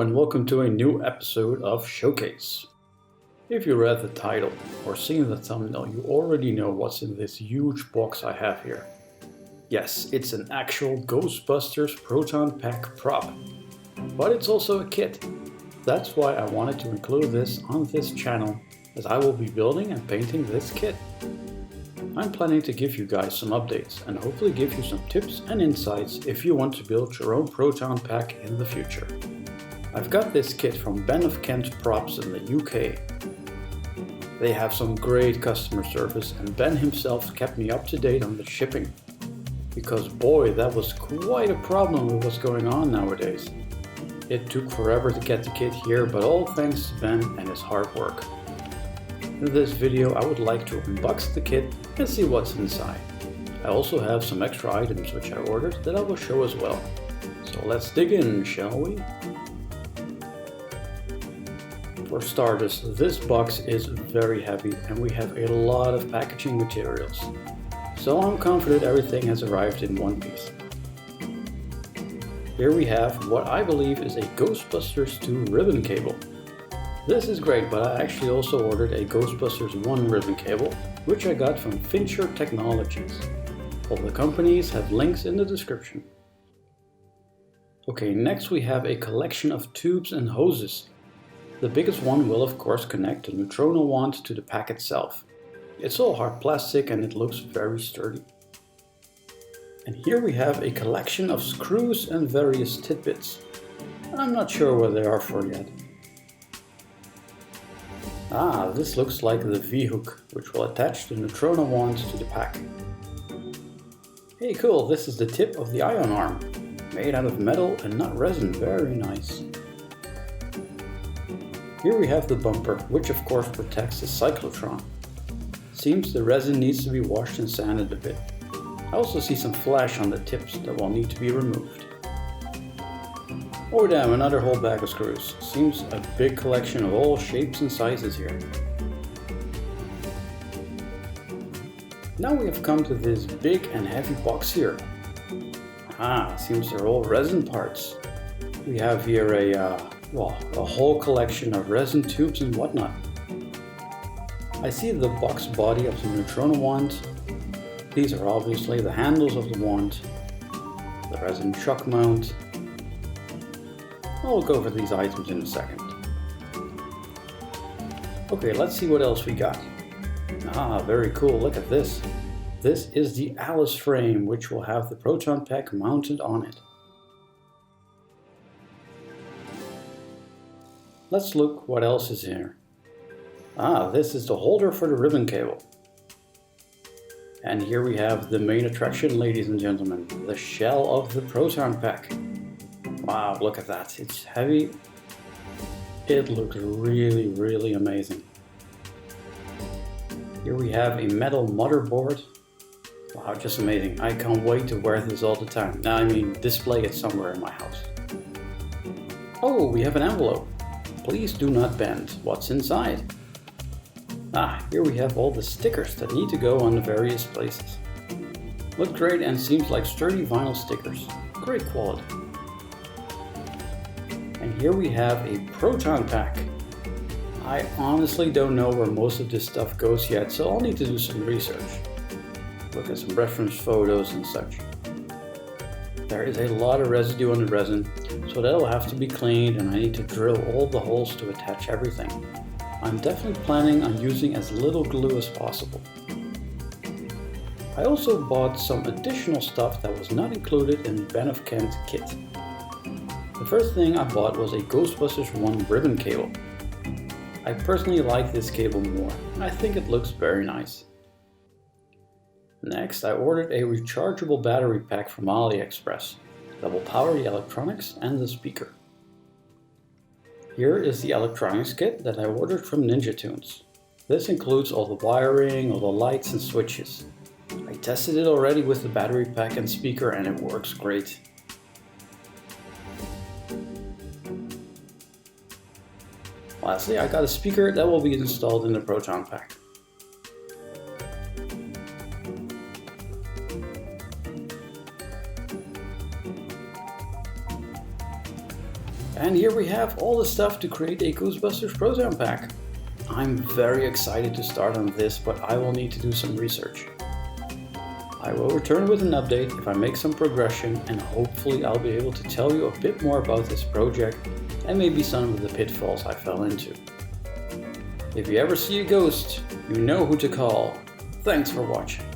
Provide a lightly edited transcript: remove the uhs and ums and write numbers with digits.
Hello and welcome to a new episode of Showcase. If you read the title or seen the thumbnail, you already know what's in this huge box I have here. Yes, it's an actual Ghostbusters Proton Pack prop, but it's also a kit. That's why I wanted to include this on this channel, as I will be building and painting this kit. I'm planning to give you guys some updates and hopefully give you some tips and insights if you want to build your own Proton Pack in the future. I've got this kit from Ben of Kent Props in the UK. They have some great customer service and Ben himself kept me up to date on the shipping. Because boy, that was quite a problem with what's going on nowadays. It took forever to get the kit here, but all thanks to Ben and his hard work. In this video I would like to unbox the kit and see what's inside. I also have some extra items which I ordered that I will show as well. So let's dig in, shall we? For starters, this box is very heavy and we have a lot of packaging materials. So I'm confident everything has arrived in one piece. Here we have what I believe is a Ghostbusters 2 ribbon cable. This is great, but I actually also ordered a Ghostbusters 1 ribbon cable, which I got from Fincher Technologies. All the companies have links in the description. Okay, next we have a collection of tubes and hoses. The biggest one will of course connect the neutrino wand to the pack itself. It's all hard plastic and it looks very sturdy. And here we have a collection of screws and various tidbits. I'm not sure what they are for yet. This looks like the V-hook, which will attach the neutrino wand to the pack. Hey cool, this is the tip of the ion arm. Made out of metal and not resin, very nice. Here we have the bumper, which of course protects the cyclotron. Seems the resin needs to be washed and sanded a bit. I also see some flash on the tips that will need to be removed. Oh damn, another whole bag of screws. Seems a big collection of all shapes and sizes here. Now we have come to this big and heavy box here. Seems they're all resin parts. We have here a whole collection of resin tubes and whatnot. I see the box body of the neutrino wand. These are obviously the handles of the wand, the resin shock mount. I'll go over these items in a second. Okay, let's see what else we got. Very cool, look at this. This is the Alice frame, which will have the Proton Pack mounted on it. Let's look what else is here. This is the holder for the ribbon cable. And here we have the main attraction, ladies and gentlemen, the shell of the Proton Pack. Wow, look at that, it's heavy. It looks really, really amazing. Here we have a metal motherboard. Wow, just amazing. I can't wait to wear this all the time. Display it somewhere in my house. Oh, we have an envelope. Please do not bend. What's inside? Here we have all the stickers that need to go on the various places. Look great and seems like sturdy vinyl stickers. Great quality. And here we have a Proton Pack. I honestly don't know where most of this stuff goes yet, so I'll need to do some research. Look at some reference photos and such. There is a lot of residue on the resin, so that'll have to be cleaned and I need to drill all the holes to attach everything. I'm definitely planning on using as little glue as possible. I also bought some additional stuff that was not included in the Ben of Kent kit. The first thing I bought was a Ghostbusters 1 ribbon cable. I personally like this cable more. I think it looks very nice. Next, I ordered a rechargeable battery pack from AliExpress that will power the electronics and the speaker. Here is the electronics kit that I ordered from Ninja Tunes. This includes all the wiring, all the lights and switches. I tested it already with the battery pack and speaker and it works great. Lastly, I got a speaker that will be installed in the Proton Pack. And here we have all the stuff to create a Ghostbusters Proton Pack. I'm very excited to start on this, but I will need to do some research. I will return with an update if I make some progression, and hopefully I'll be able to tell you a bit more about this project and maybe some of the pitfalls I fell into. If you ever see a ghost, you know who to call. Thanks for watching.